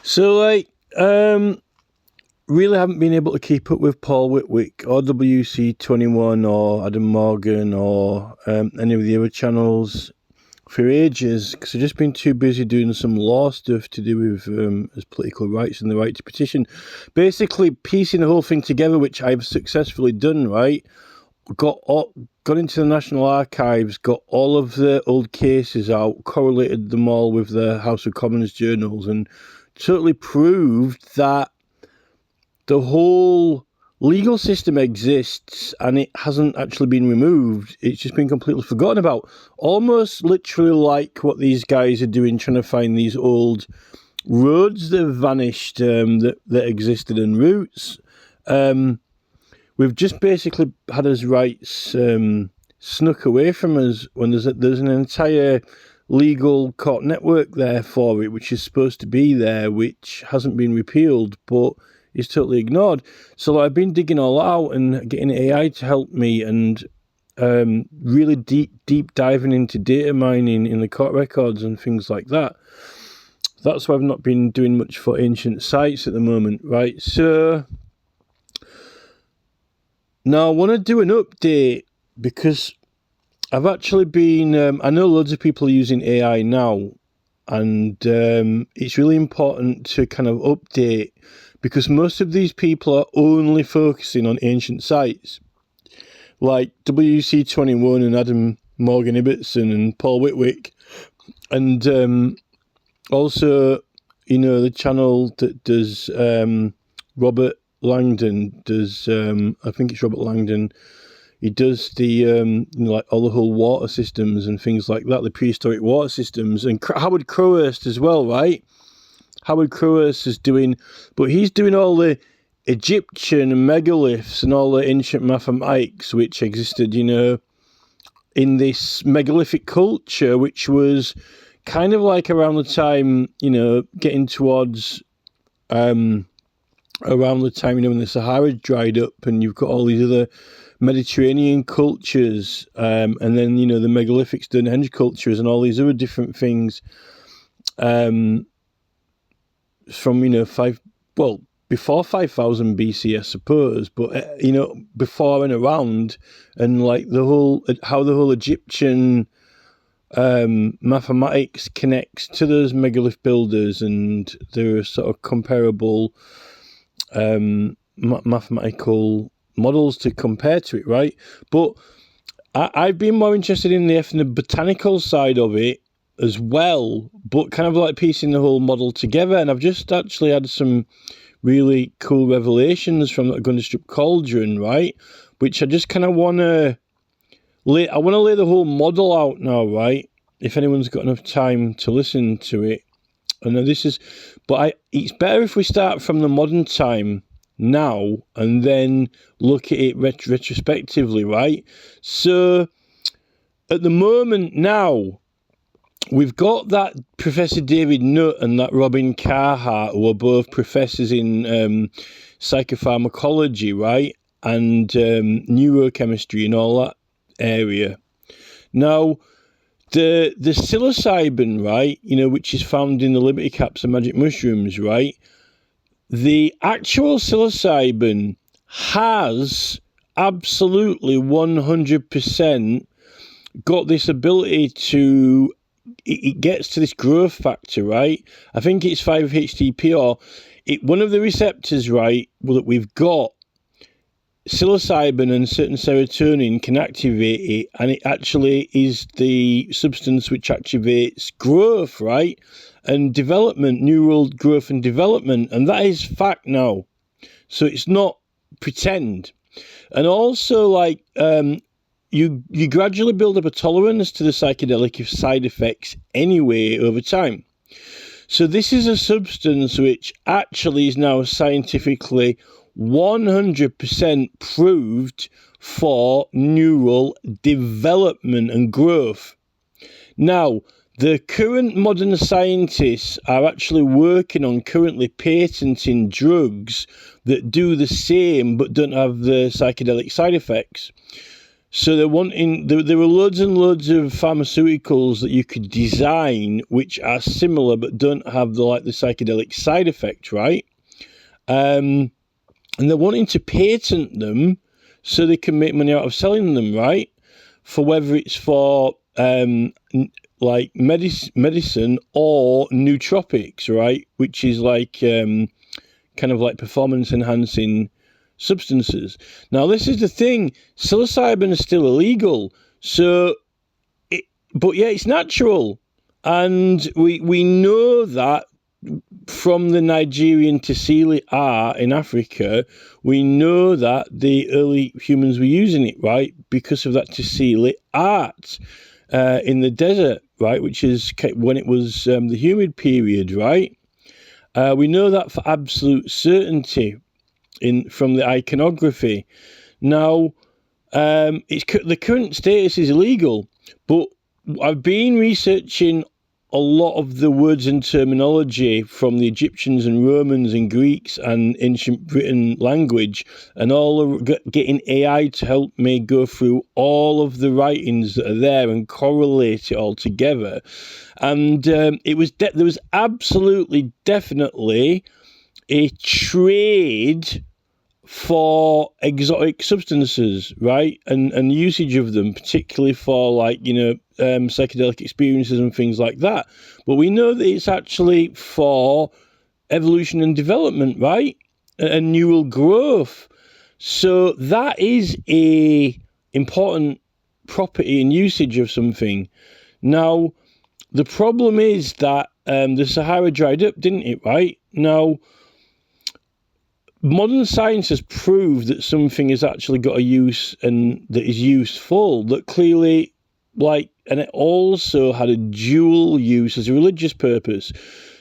So, really haven't been able to keep up with Paul Whitwick or WC21 or Adam Morgan or any of the other channels for ages because I've just been too busy doing some law stuff to do with as political rights and the right to petition. Basically, piecing the whole thing together, which I've successfully done, right? Got into the National Archives, got all of the old cases out, correlated them all with the House of Commons journals, and totally proved that the whole legal system exists and it hasn't actually been removed. It's just been completely forgotten about. Almost literally like what these guys are doing, trying to find these old roads that have vanished that existed and routes. We've just basically had his rights snuck away from us when there's an entire legal court network there for it, which is supposed to be there, which hasn't been repealed, but is totally ignored. So I've been digging all out and getting AI to help me and really deep diving into data mining in the court records and things like that. That's why I've not been doing much for ancient sites at the moment, right? So now I want to do an update because I've actually been, I know loads of people are using AI now, and it's really important to kind of update because most of these people are only focusing on ancient sites like WC21 and Adam Morgan Ibbotson and Paul Whitwick, and also, you know, the channel that does Robert Langdon does, I think it's Robert Langdon. He does the, you know, like all the whole water systems and things like that, the prehistoric water systems, and Howard Crowhurst as well, right? Howard Crowhurst is doing, but he's doing all the Egyptian megaliths and all the ancient mathematics which existed, you know, in this megalithic culture, which was kind of like around the time, you know, getting towards, around the time, you know, when the Sahara dried up and you've got all these other Mediterranean cultures, and then, you know, the megalithic Stonehenge cultures and all these other different things, from, you know, before 5000 BC, I suppose, but, you know, before and around, and like how the whole Egyptian mathematics connects to those megalith builders, and there are sort of comparable mathematical models to compare to it, right? But I've been more interested in the ethnobotanical side of it as well, but kind of like piecing the whole model together. And I've just actually had some really cool revelations from the Gunderstrup Cauldron, right? Which I just kind of want to lay the whole model out now, right? If anyone's got enough time to listen to it. I know this is, but it's better if we start from the modern time now and then look at it retrospectively, right? So at the moment now, we've got that Professor David Nutt and that Robin Carhart, who are both professors in psychopharmacology, right? And neurochemistry and all that area. Now, the psilocybin, right, you know, which is found in the Liberty Caps and magic mushrooms, right? The actual psilocybin has absolutely 100% got this ability to, it gets to this growth factor, right? I think it's 5-HTP or one of the receptors, right, that we've got, psilocybin and certain serotonin can activate it, and it actually is the substance which activates growth, right? And development, neural growth and development, and that is fact now. So it's not pretend. And also, like, you gradually build up a tolerance to the psychedelic side effects anyway over time. So this is a substance which actually is now scientifically 100% proved for neural development and growth. Now, the current modern scientists are actually working on currently patenting drugs that do the same but don't have the psychedelic side effects. So they're wanting, there were loads and loads of pharmaceuticals that you could design which are similar but don't have the psychedelic side effect, right? And they're wanting to patent them so they can make money out of selling them, right? For whether it's for medicine or nootropics, right? Which is kind of like performance enhancing substances. Now, this is the thing: psilocybin is still illegal, but it's natural, and we know that from the Nigerian Tesili art in Africa. We know that the early humans were using it, right, because of that Tesili art in the desert, right, which is when it was the humid period, right. We know that for absolute certainty from the iconography. Now, the current status is illegal, but I've been researching a lot of the words and terminology from the Egyptians and Romans and Greeks and ancient Britain language, and all getting AI to help me go through all of the writings that are there and correlate it all together. And there was absolutely definitely a trade for exotic substances, right, and usage of them, particularly for psychedelic experiences and things like that. But we know that it's actually for evolution and development, right, and neural growth. So that is a important property and usage of something. Now, the problem is that the Sahara dried up, didn't it, right? Now, modern science has proved that something has actually got a use and that is useful, that clearly, and it also had a dual use as a religious purpose.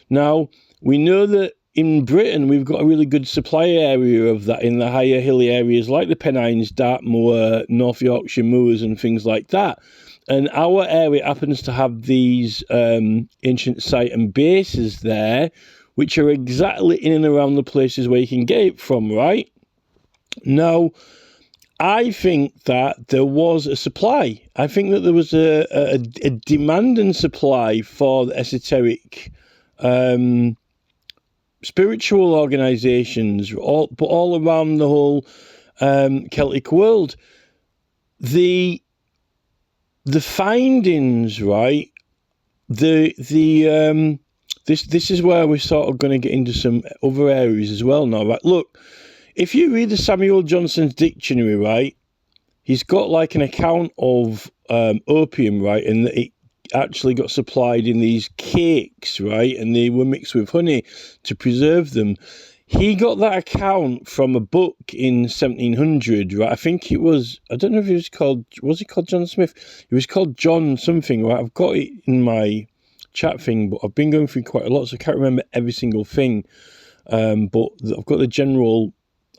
Now, we know that in Britain, we've got a really good supply area of that in the higher hilly areas like the Pennines, Dartmoor, North Yorkshire moors and things like that. And our area happens to have these ancient site and bases there, which are exactly in and around the places where you can get it from, right? Now, I think that there was a supply. I think that there was a demand and supply for the esoteric spiritual organisations, but all around the whole Celtic world. The findings, right? This is where we're sort of going to get into some other areas as well now, right? Look, if you read the Samuel Johnson's dictionary, right, he's got like an account of opium, right, and it actually got supplied in these cakes, right, and they were mixed with honey to preserve them. He got that account from a book in 1700, right? I think it was, I don't know if it was he called John Smith? It was called John something, right? I've got it in my chat thing, but I've been going through quite a lot, so I can't remember every single thing. But I've got the general,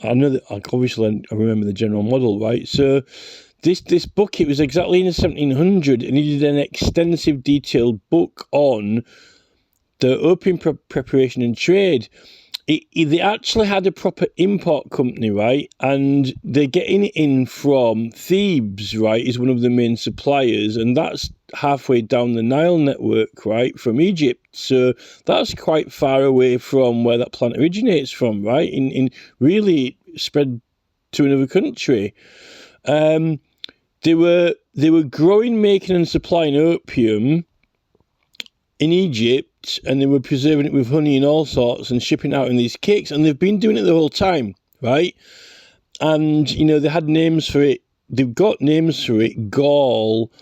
I know that, obviously I remember the general model, right? So this book, it was exactly in 1700, and he did an extensive detailed book on the opium preparation and trade. They actually had a proper import company, right? And they're getting it in from Thebes, right, is one of the main suppliers. And that's halfway down the Nile network, right, from Egypt. So that's quite far away from where that plant originates from, right? In really spread to another country. They were growing, making and supplying opium in Egypt, and they were preserving it with honey and all sorts and shipping out in these cakes, and they've been doing it the whole time, right? And, they had names for it. They've got names for it, Gaul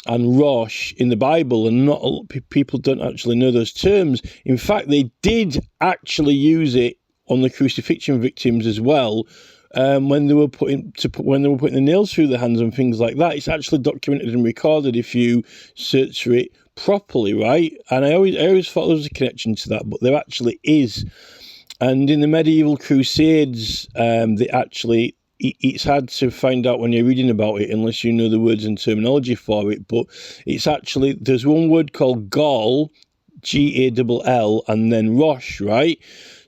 and Rosh, in the Bible, and not a lot of people don't actually know those terms. In fact, they did actually use it on the crucifixion victims as well, when they were putting the nails through their hands and things like that. It's actually documented and recorded if you search for it properly, right? And I always thought there was a connection to that, but there actually is. And in the medieval crusades, it's hard to find out when you're reading about it unless you know the words and terminology for it, but it's actually, there's one word called Gaul, Gall, and then Rosh, right?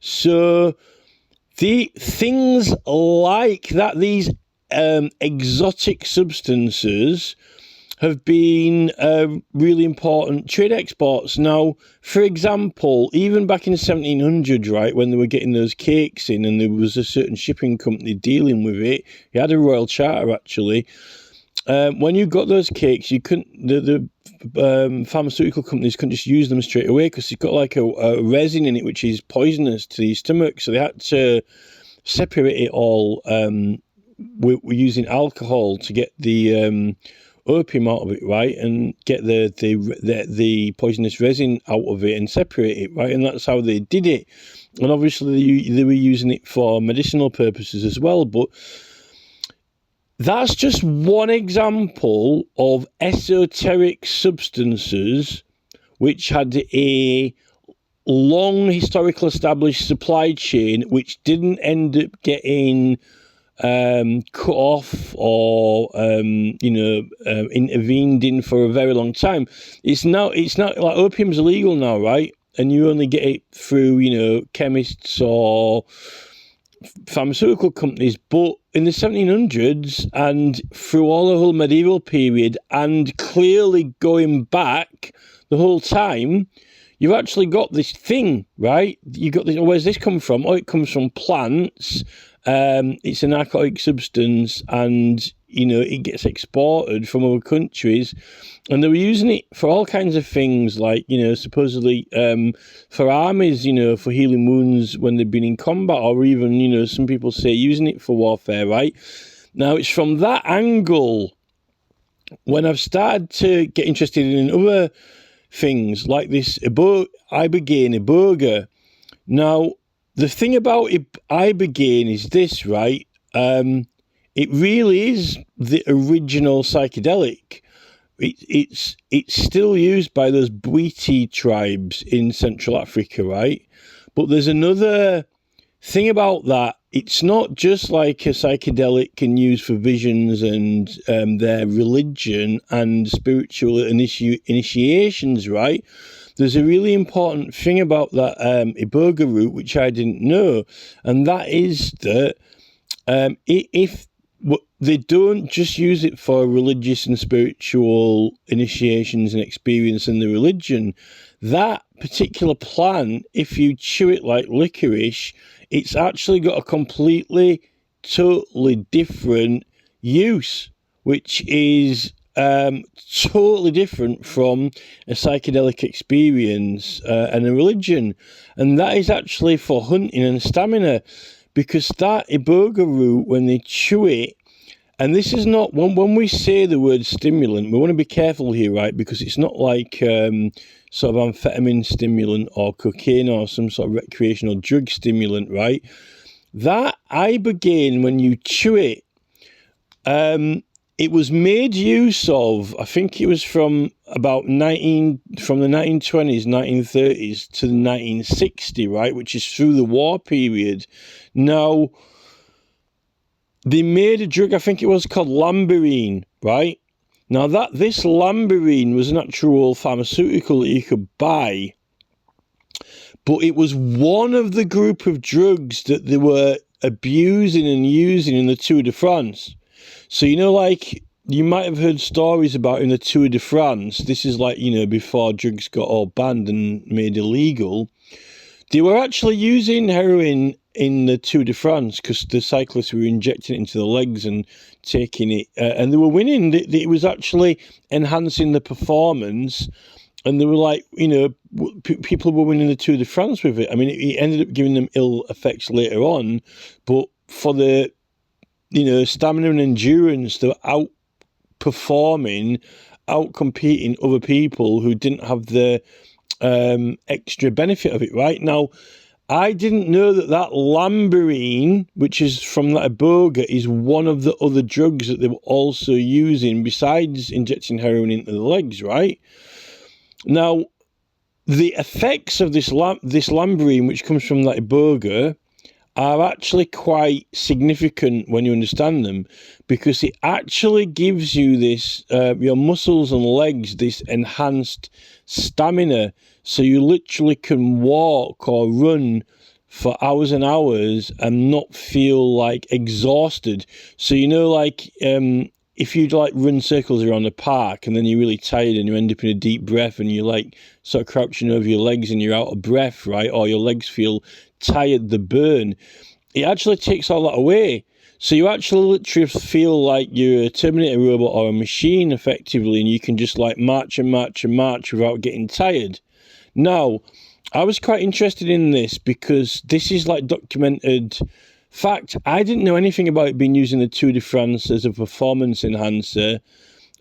So the things like that, these exotic substances have been really important trade exports. Now, for example, even back in the 1700s, right, when they were getting those cakes in and there was a certain shipping company dealing with it, you had a royal charter actually. When you got those cakes, you couldn't, the pharmaceutical companies couldn't just use them straight away because it's got like a resin in it which is poisonous to the stomach, so they had to separate it all. We're using alcohol to get the opium out of it, right, and get the poisonous resin out of it and separate it, right, and that's how they did it. And obviously they were using it for medicinal purposes as well, but that's just one example of esoteric substances which had a long historical established supply chain which didn't end up getting cut off or intervened in for a very long time. It's not like opium's illegal now, right? And you only get it through chemists or pharmaceutical companies. But in the 1700s and through all the whole medieval period, and clearly going back the whole time, you've actually got this thing, right? You got this. Where's this come from? Oh, it comes from plants. It's a narcotic substance, and it gets exported from other countries, and they were using it for all kinds of things, like supposedly for armies, for healing wounds when they've been in combat, or even some people say using it for warfare, right? Now it's from that angle when I've started to get interested in other things like this ibogaine, iboga. Now, the thing about ibogaine is this, right? It really is the original psychedelic. It's still used by those Bwiti tribes in Central Africa, right? But there's another thing about that. It's not just like a psychedelic can use for visions and their religion and spiritual initiations, right? There's a really important thing about that iboga root, which I didn't know, and that is that if they don't just use it for religious and spiritual initiations and experience in the religion, that particular plant, if you chew it like licorice, it's actually got a completely, totally different use, which is totally different from a psychedelic experience and a religion. And that is actually for hunting and stamina, because that iboga root, when they chew it, and this is not, when we say the word stimulant, we want to be careful here, right? Because it's not like sort of amphetamine stimulant or cocaine or some sort of recreational drug stimulant, right? That ibogaine, when you chew it, it was made use of, I think it was from the 1920s, 1930s to the 1960s, right? Which is through the war period. Now, they made a drug, I think it was called lamberine, right? Now, this lamberine was an actual pharmaceutical that you could buy, but it was one of the group of drugs that they were abusing and using in the Tour de France. So, like, you might have heard stories about in the Tour de France, this is like, before drugs got all banned and made illegal, they were actually using heroin in the Tour de France because the cyclists were injecting it into the legs and taking it, and they were winning. It was actually enhancing the performance, and they were like, people were winning the Tour de France with it. I mean, it ended up giving them ill effects later on, but for the stamina and endurance, they were outcompeting other people who didn't have the extra benefit of it, right? Now, I didn't know that lamberine, which is from that iboga, is one of the other drugs that they were also using besides injecting heroin into the legs, right? Now, the effects of this lamberine, which comes from that iboga, are actually quite significant when you understand them, because it actually gives you this, your muscles and legs, this enhanced stamina. So you literally can walk or run for hours and hours and not feel like exhausted. So, like if you like run circles around the park and then you're really tired and you end up in a deep breath and you're like sort of crouching over your legs and you're out of breath, right? Or your legs feel tired, the burn, it actually takes all that away. So you actually literally feel like you're a Terminator robot or a machine effectively, and you can just like march and march and march without getting tired. Now, I was quite interested in this because this is like documented fact. I didn't know anything about it being used in the Tour de France as a performance enhancer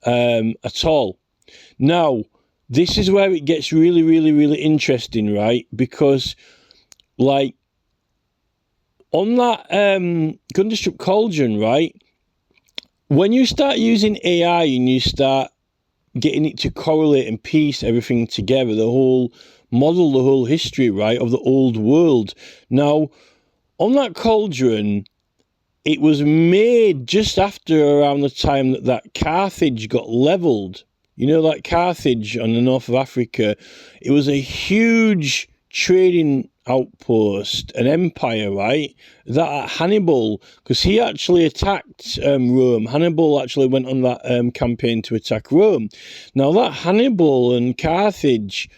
at all. Now, this is where it gets really, really, really interesting, right? Because like on that Gunderstrup Cauldron, right, when you start using AI and you start getting it to correlate and piece everything together, the whole model, the whole history, right, of the old world. Now, on that cauldron, it was made just after around the time that Carthage got levelled. Like Carthage on the north of Africa, it was a huge trading outpost, an empire, right? That Hannibal, because he actually attacked Rome. Hannibal actually went on that campaign to attack Rome. Now, that Hannibal and Carthage,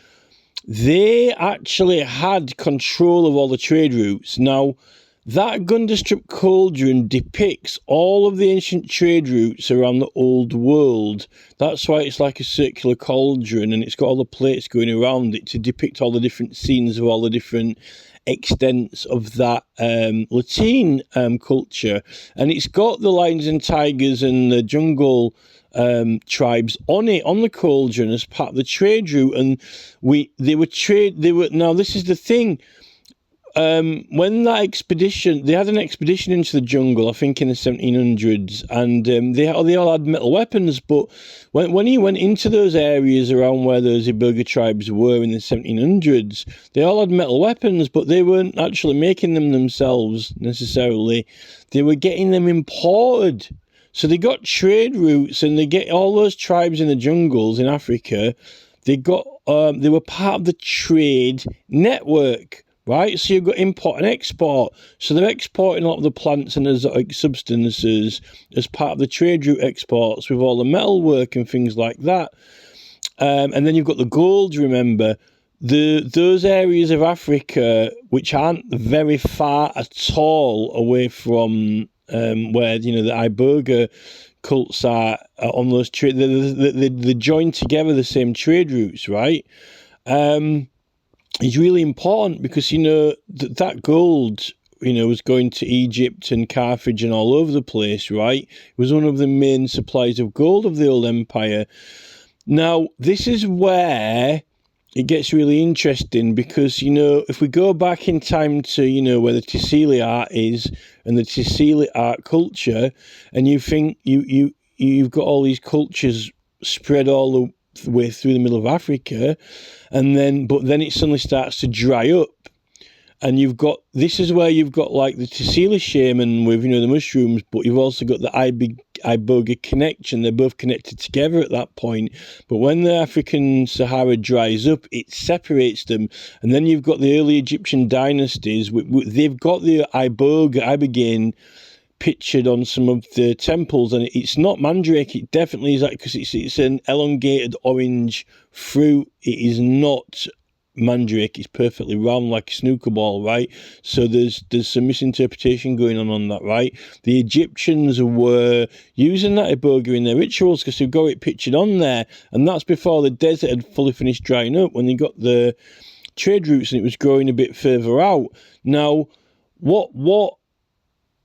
they actually had control of all the trade routes. Now, that Gunderstrup Cauldron depicts all of the ancient trade routes around the old world. That's why it's like a circular cauldron, and it's got all the plates going around it to depict all the different scenes of all the different extents of that Latin culture. And it's got the lions and tigers and the jungle tribes on it, on the cauldron, as part of the trade route. And now this is the thing. When that expedition, they had an expedition into the jungle, I think in the 1700s, and they all had metal weapons. But when he went into those areas around where those Iberga tribes were in the 1700s, they all had metal weapons, but they weren't actually making them themselves necessarily. They were getting them imported. So they got trade routes, and they get all those tribes in the jungles in Africa. They were part of the trade network. Right, so you've got import and export. So they're exporting a lot of the plants and exotic substances as part of the trade route exports with all the metalwork and things like that. And then you've got the gold, remember. Those areas of Africa which aren't very far at all away from where, the Iberga cults are on those trade. They join together the same trade routes, right? Is really important because, that gold, was going to Egypt and Carthage and all over the place, right? It was one of the main supplies of gold of the old empire. Now, this is where it gets really interesting because, if we go back in time to, where the Tsili art is and the Tsili art culture, and you think you've got all these cultures spread all the way through the middle of Africa, but then it suddenly starts to dry up, and this is where you've got like the Tsili shaman with the mushrooms, but you've also got the Iberga connection. They're both connected together at that point, but when the African Sahara dries up, it separates them, and then you've got the early Egyptian dynasties. They've got the Ibogaine pictured on some of the temples, and it's not mandrake. It definitely is that, because it's an elongated orange fruit. It is not mandrake. It's perfectly round like a snooker ball, right? So there's some misinterpretation going on that, right? The Egyptians were using that iboga in their rituals because they've got it pictured on there, and that's before the desert had fully finished drying up, when they got the trade routes and it was growing a bit further out. Now,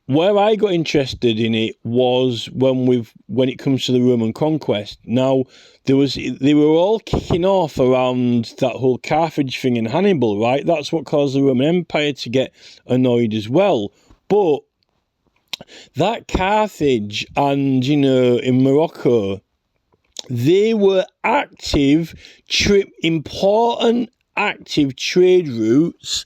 where I got interested in it was when it comes to the Roman conquest. Now, they were all kicking off around that whole Carthage thing and Hannibal, right? That's what caused the Roman Empire to get annoyed as well. But that Carthage and, in Morocco, they were important active trade routes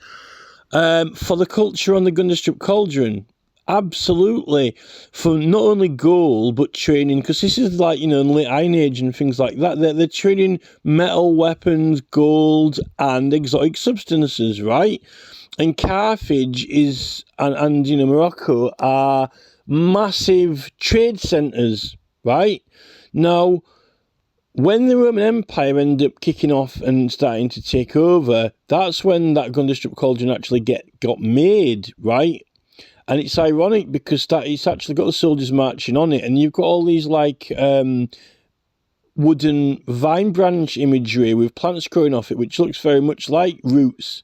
for the culture on the Gunderstrup Cauldron. absolutely, for not only gold but training, because this is like, in the late Iron Age and things like that. They're training metal weapons, gold, and exotic substances, right? And Carthage is and Morocco are massive trade centres, right? Now, when the Roman Empire ended up kicking off and starting to take over, that's when that Gundestrup cauldron actually got made, right? And it's ironic because it's actually got the soldiers marching on it, and you've got all these like wooden vine branch imagery with plants growing off it, which looks very much like roots,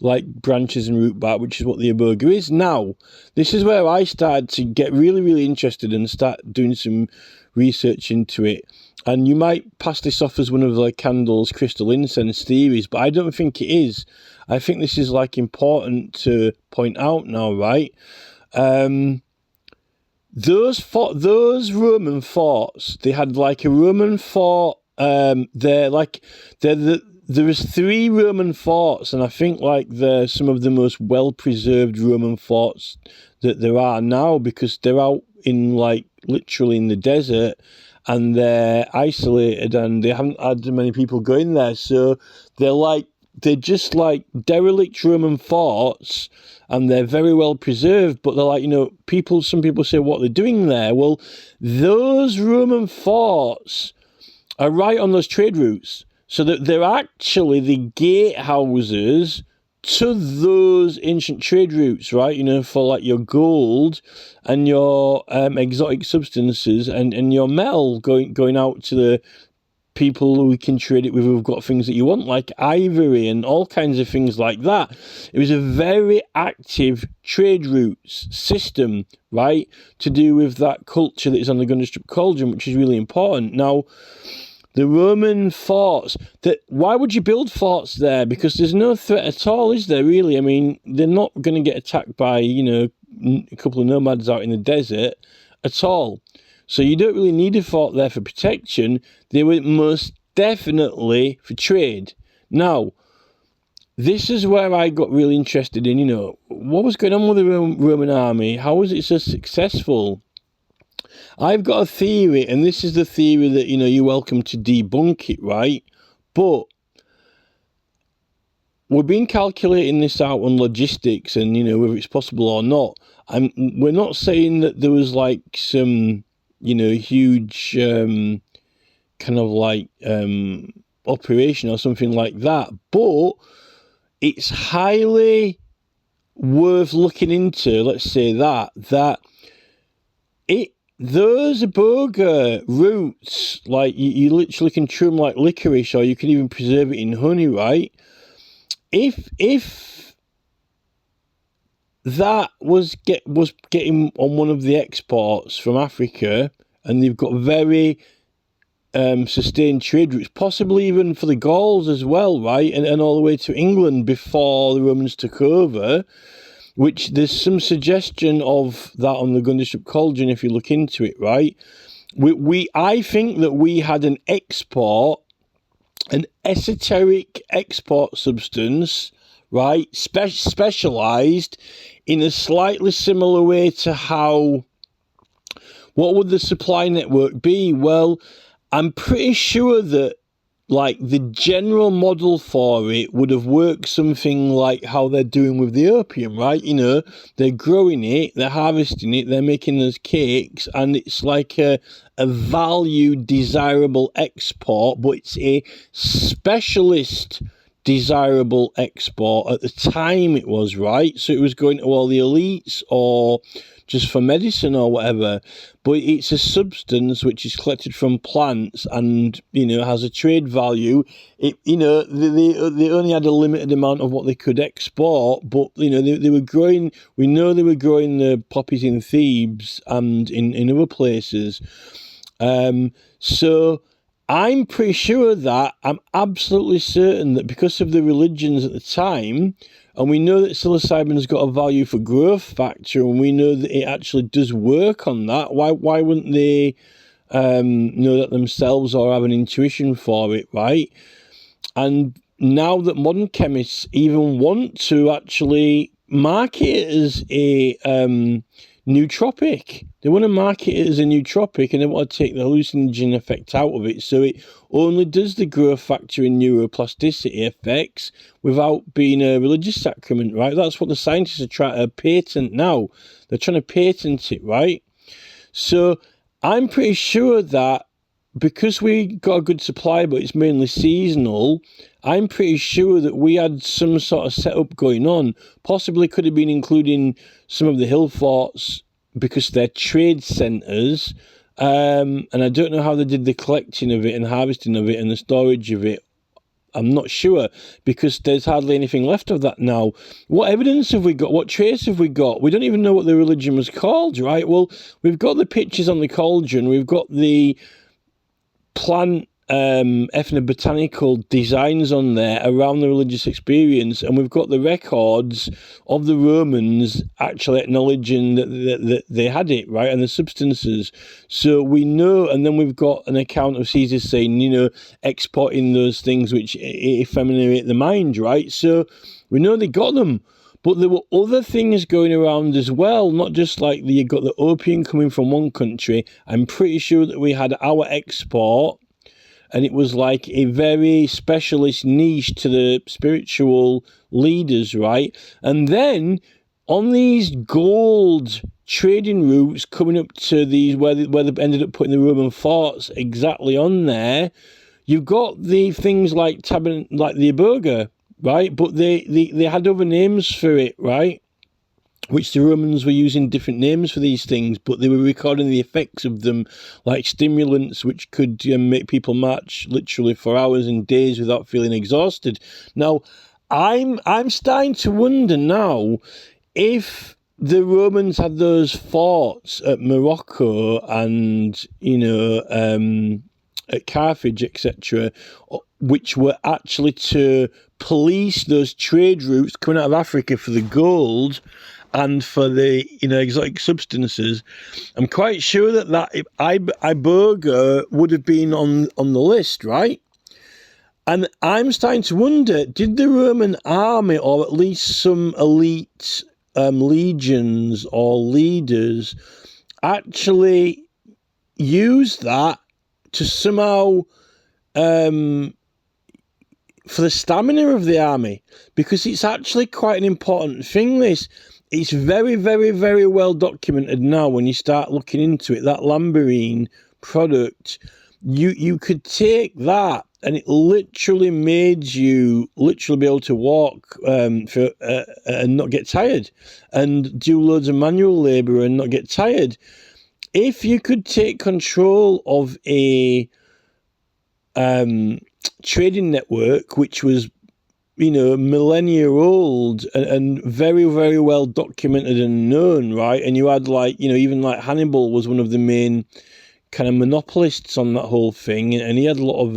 like branches and root bark, which is what the iboga is. Now, this is where I started to get really, really interested and start doing some research into it. And you might pass this off as one of the candles, crystal incense theories, but I don't think it is. I think this is like important to point out now, right? Those Roman forts, they had like a Roman fort. There was 3 Roman forts, and I think like they're some of the most well preserved Roman forts that there are now, because they're out in like literally in the desert, and they're isolated, and they haven't had many people going there, so they're just like derelict Roman forts, and they're very well preserved, but they're like, some people say what they're doing there. Well, those Roman forts are right on those trade routes, so that they're actually the gatehouses to those ancient trade routes, right? For like your gold and your exotic substances and your metal going out to the people who can trade it with, who've got things that you want, like ivory and all kinds of things like that. It was a very active trade routes system, right, to do with that culture that is on the Gundestrup cauldron, which is really important. Now, the Roman forts, why would you build forts there? Because there's no threat at all, is there, really? I mean, they're not going to get attacked by, a couple of nomads out in the desert at all. So you don't really need a fort there for protection. They were most definitely for trade. Now, this is where I got really interested in, what was going on with the Roman army? How was it so successful? I've got a theory, and this is the theory that, you're welcome to debunk it, right? But we've been calculating this out on logistics and, whether it's possible or not. We're not saying that there was like some, huge kind of like operation or something like that, but it's highly worth looking into, let's say that those iboga roots, like you literally can chew them like licorice, or you can even preserve it in honey, right? If that was getting on one of the exports from Africa, and they've got very sustained trade routes, possibly even for the Gauls as well, right? And all the way to England before the Romans took over, which there's some suggestion of that on the Gundestrup cauldron if you look into it, right? I think that we had an esoteric export substance, right? Specialized in a slightly similar way to how. What would the supply network be? Well, I'm pretty sure that like the general model for it would have worked something like how they're doing with the opium, right? They're growing it, they're harvesting it, they're making those cakes, and it's like a valued, desirable export, but it's a specialist desirable export at the time it was, right? So it was going to all the elites or just for medicine or whatever, but it's a substance which is collected from plants and, has a trade value. They only had a limited amount of what they could export, but, they were growing, we know they were growing the poppies in Thebes and in other places. So I'm pretty sure that, I'm absolutely certain that because of the religions at the time, and we know that psilocybin's got a value for growth factor, and we know that it actually does work on that, why wouldn't they know that themselves or have an intuition for it, right? And now that modern chemists even want to actually market it as a nootropic. They want to market it as a nootropic, and they want to take the hallucinogen effect out of it, so it only does the growth factor and neuroplasticity effects without being a religious sacrament, right? That's what the scientists are trying to patent now. They're trying to patent it, right? So I'm pretty sure that because we got a good supply, but it's mainly seasonal, I'm pretty sure that we had some sort of setup going on. Possibly could have been including some of the hill forts because they're trade centres. And I don't know how they did the collecting of it and harvesting of it and the storage of it. I'm not sure, because there's hardly anything left of that now. What evidence have we got? What trace have we got? We don't even know what the religion was called, right? Well, we've got the pictures on the cauldron. We've got the plant ethnobotanical designs on there around the religious experience, and we've got the records of the Romans actually acknowledging that they had it, right, and the substances. So we know, and then we've got an account of Caesar saying, exporting those things which effeminate the mind, right? So we know they got them. But there were other things going around as well, not just like you got the opium coming from one country. I'm pretty sure that we had our export, and it was like a very specialist niche to the spiritual leaders, right? And then on these gold trading routes coming up to these where they ended up putting the Roman forts exactly on there, you've got the things like the Iboga, right? But they had other names for it, right? Which the Romans were using different names for these things, but they were recording the effects of them, like stimulants, which could make people march literally for hours and days without feeling exhausted. Now, I'm starting to wonder now if the Romans had those forts at Morocco and at Carthage, etc., which were actually to police those trade routes coming out of Africa for the gold and for the exotic substances. I'm quite sure that Iboga would have been on the list, right? And I'm starting to wonder, did the Roman army, or at least some elite legions or leaders, actually use that to somehow for the stamina of the army? Because it's actually quite an important thing, this. It's very, very, very well documented now when you start looking into it. That lamberine product, you could take that and it literally made you be able to walk and not get tired, and do loads of manual labour and not get tired. If you could take control of a trading network which was millennia old and very, very well documented and known, right? And you had even Hannibal was one of the main kind of monopolists on that whole thing, and he had a lot of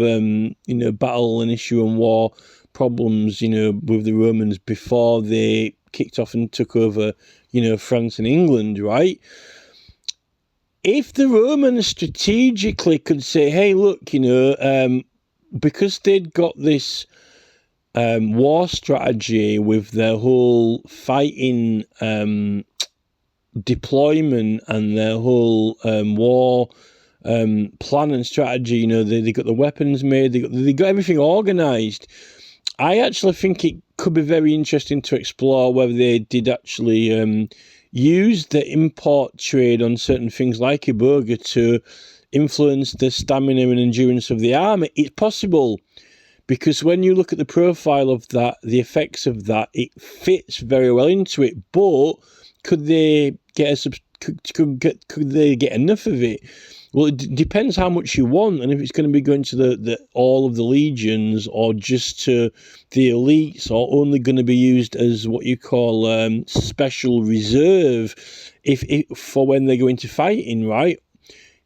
battle and issue and war problems with the Romans before they kicked off and took over France and England, right? If the Romans strategically could say, hey, look, because they'd got this war strategy with their whole fighting deployment and their whole war plan and strategy, they got the weapons made, they got everything organised. I actually think it could be very interesting to explore whether they did actually use the import trade on certain things like Iboga to influence the stamina and endurance of the army. It's possible, because when you look at the profile of that, the effects of that, it fits very well into it. But could they get could they get enough of it? Well, it depends how much you want, and if it's going to be going to the all of the legions, or just to the elites, or only going to be used as what you call special reserve, if for when they go into fighting, right?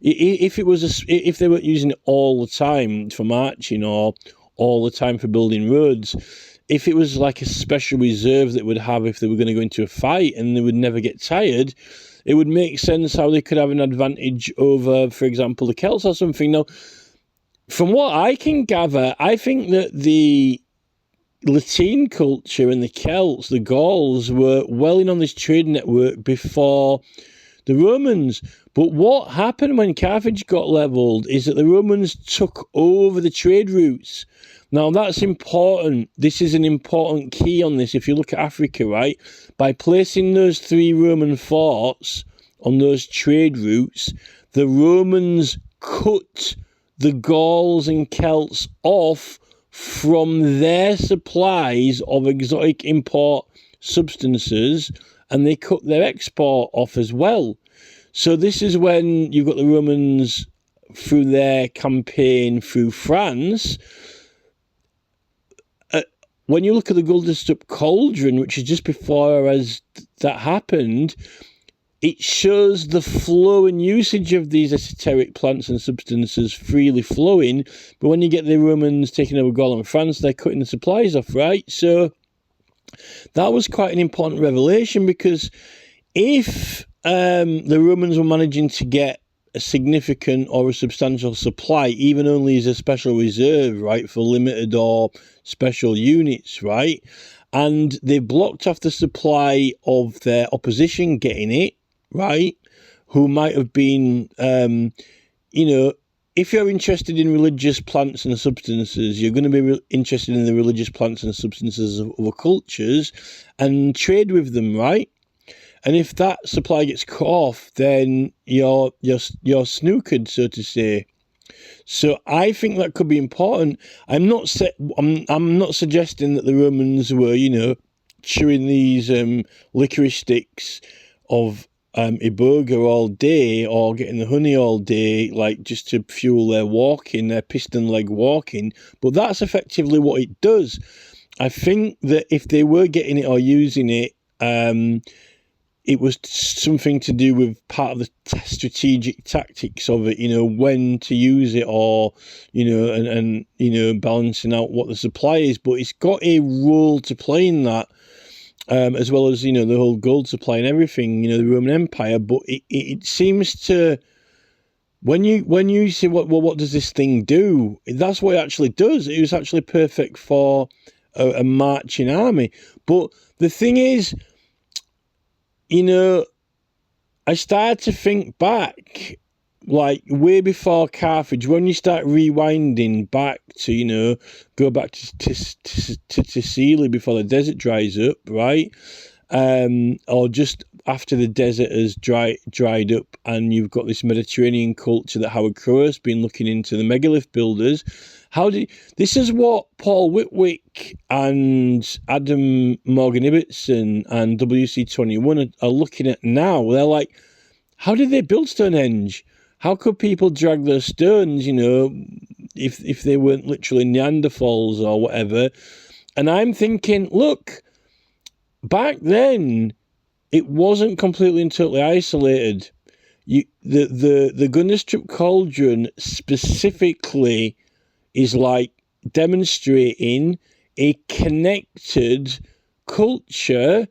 If it was if they weren't using it all the time for marching or all the time for building roads, if it was like a special reserve that would have if they were going to go into a fight and they would never get tired, it would make sense how they could have an advantage over, for example, the Celts or something. Now, from what I can gather, I think that the Latin culture and the Celts, the Gauls, were well in on this trade network before the Romans. But what happened when Carthage got levelled is that the Romans took over the trade routes. Now, that's important. This is an important key on this. If you look at Africa, right, by placing those 3 Roman forts on those trade routes, the Romans cut the Gauls and Celts off from their supplies of exotic import substances, and they cut their export off as well. So this is when you've got the Romans, through their campaign through France. When you look at the Guldenstub Cauldron, which is just before as that happened, it shows the flow and usage of these esoteric plants and substances freely flowing. But when you get the Romans taking over Gaul and France, they're cutting the supplies off, right? So that was quite an important revelation, because if the Romans were managing to get a significant or a substantial supply, even only as a special reserve, right, for limited or special units, right, and they blocked off the supply of their opposition getting it, right, who might have been, if you're interested in religious plants and substances, you're going to be interested in the religious plants and substances of other cultures and trade with them, right? And if that supply gets cut off, then you're snookered, so to say. So I think that could be important. I'm not suggesting that the Romans were, chewing these licorice sticks of iboga all day, or getting the honey all day, like just to fuel their walking, their piston leg walking. But that's effectively what it does. I think that if they were getting it or using it, it was something to do with part of the strategic tactics of it, when to use it, or, and balancing out what the supply is. But it's got a role to play in that, as well as, the whole gold supply and everything, the Roman Empire. But it seems to, when you say, what does this thing do? That's what it actually does. It was actually perfect for a marching army. But the thing is, I started to think back, like way before Carthage, when you start rewinding back to, go back to Sicily before the desert dries up, right? Or just after the desert has dried up, and you've got this Mediterranean culture that Howard Crowe has been looking into, the megalith builders. This is what Paul Whitwick and Adam Morgan Ibbotson and WC21 are looking at now. They're like, how did they build Stonehenge? How could people drag those stones, if they weren't literally Neanderthals or whatever? And I'm thinking, look, back then, it wasn't completely and totally isolated. The Gundestrup Cauldron specifically is like demonstrating a connected culture,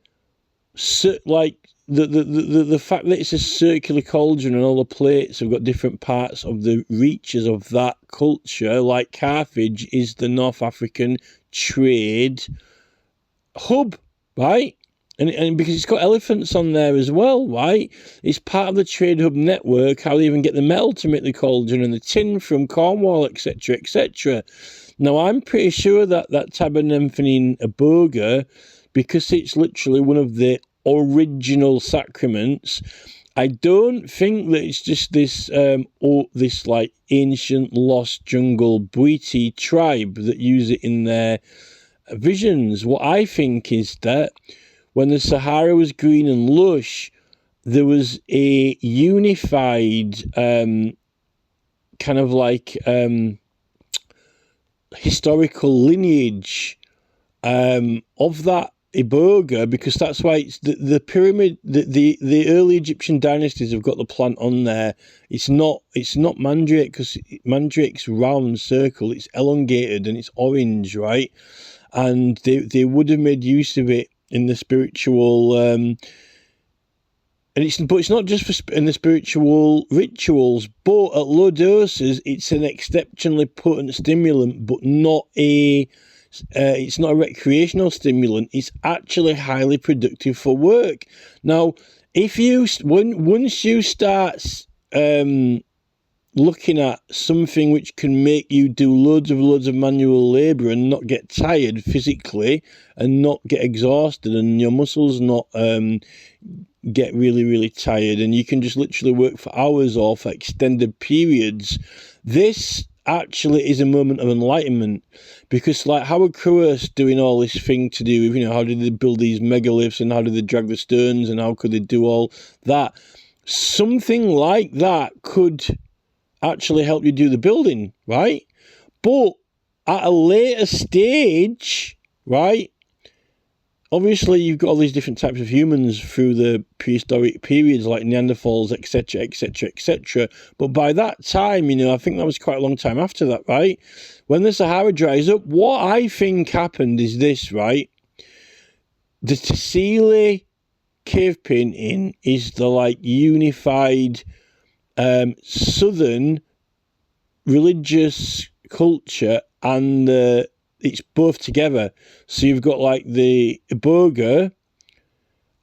like the fact that it's a circular cauldron and all the plates have got different parts of the reaches of that culture, like Carthage is the North African trade hub, right? And because it's got elephants on there as well, right? It's part of the trade hub network, how they even get the metal to make the cauldron and the tin from Cornwall, etc., etc. Now, I'm pretty sure that Tabernamphenine Iboga, because it's literally one of the original sacraments, I don't think that it's just this this like ancient lost jungle Bwiti tribe that use it in their visions. What I think is that when the Sahara was green and lush, there was a unified kind of like historical lineage of that Iboga, because that's why it's the pyramid. The early Egyptian dynasties have got the plant on there. It's not mandrake, because mandrake's round circle. It's elongated and it's orange, right? And they would have made use of it in the spiritual, but it's not just for in the spiritual rituals, but at low doses, it's an exceptionally potent stimulant, but not it's not a recreational stimulant. It's actually highly productive for work. Now, if you once you start looking at something which can make you do loads of manual labour and not get tired physically and not get exhausted and your muscles not get really tired, and you can just literally work for hours or for extended periods, this actually is a moment of enlightenment. Because like Howard Carruthers doing all this thing to do with, how did they build these megaliths and how did they drag the stones and how could they do all that, something like that could actually help you do the building, right? But at a later stage, right, obviously you've got all these different types of humans through the prehistoric periods like Neanderthals, etc. But by that time, I think that was quite a long time after that, right? When the Sahara dries up, what I think happened is this, right? The Tassili cave painting is the unified southern religious culture, and it's both together. So you've got the iboga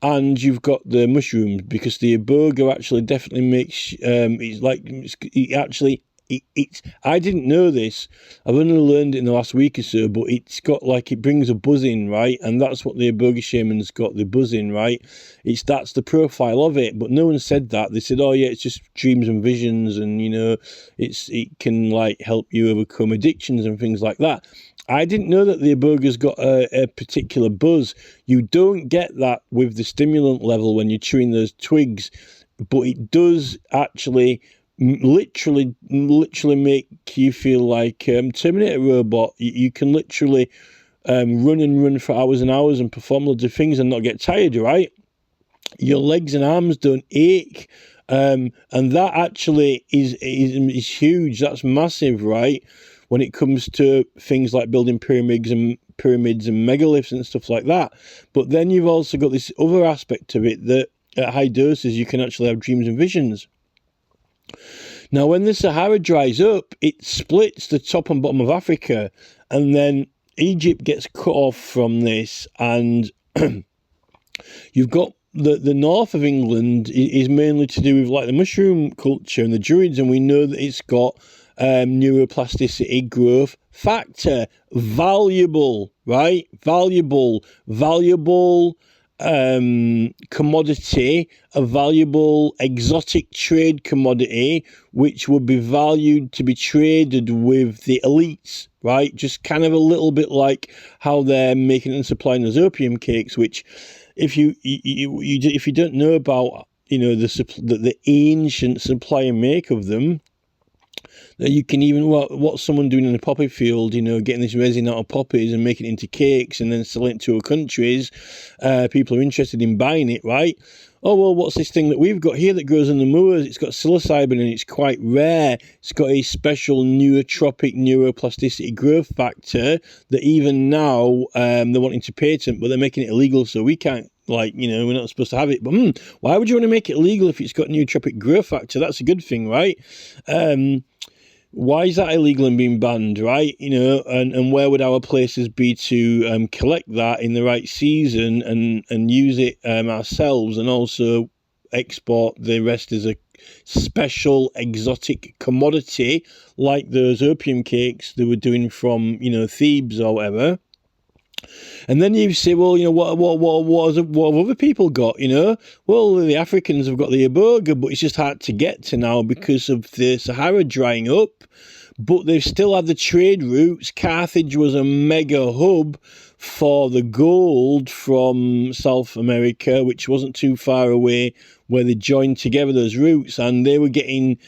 and you've got the mushrooms, because the iboga actually definitely makes it's I didn't know this. I've only learned it in the last week or so, but it's got it brings a buzz in, right? And that's what the iboga shaman's got, the buzz in, right? That's the profile of it. But no one said that. They said, oh yeah, it's just dreams and visions, and it can help you overcome addictions and things like that. I didn't know that the iboga's got a particular buzz. You don't get that with the stimulant level when you're chewing those twigs, but it does actually literally make you feel like Terminator robot. You can literally run for hours and hours and perform loads of things and not get tired, right? Your legs and arms don't ache, and that actually is huge. That's massive, right? When it comes to things like building pyramids and megaliths and stuff like that. But then you've also got this other aspect of it, that at high doses you can actually have dreams and visions. Now, when the Sahara dries up, it splits the top and bottom of Africa, and then Egypt gets cut off from this, and you've got the north of England is mainly to do with the mushroom culture and the Druids, and we know that it's got neuroplasticity, growth factor, valuable, right? Valuable commodity, a valuable exotic trade commodity, which would be valued to be traded with the elites, right? Just kind of a little bit like how they're making and supplying those opium cakes, which if you don't know about the ancient supply and make of them, that you can even what's someone doing in a poppy field, getting this resin out of poppies and making it into cakes and then selling it to other countries. People are interested in buying it, right? Oh, well, what's this thing that we've got here that grows in the moors? It's got psilocybin and it's quite rare. It's got a special neurotropic neuroplasticity growth factor that even now they're wanting to patent, but they're making it illegal, so we can't, we're not supposed to have it. But why would you want to make it illegal if it's got neurotropic growth factor? That's a good thing, right? Why is that illegal and being banned, right? And where would our places be to collect that in the right season and use it ourselves, and also export the rest as a special exotic commodity like those opium cakes they were doing from Thebes or whatever. And then you say, well, what have other people got? Well, the Africans have got the iboga, but it's just hard to get to now because of the Sahara drying up. But they've still had the trade routes. Carthage was a mega hub for the gold from South America, which wasn't too far away, where they joined together those routes, and they were getting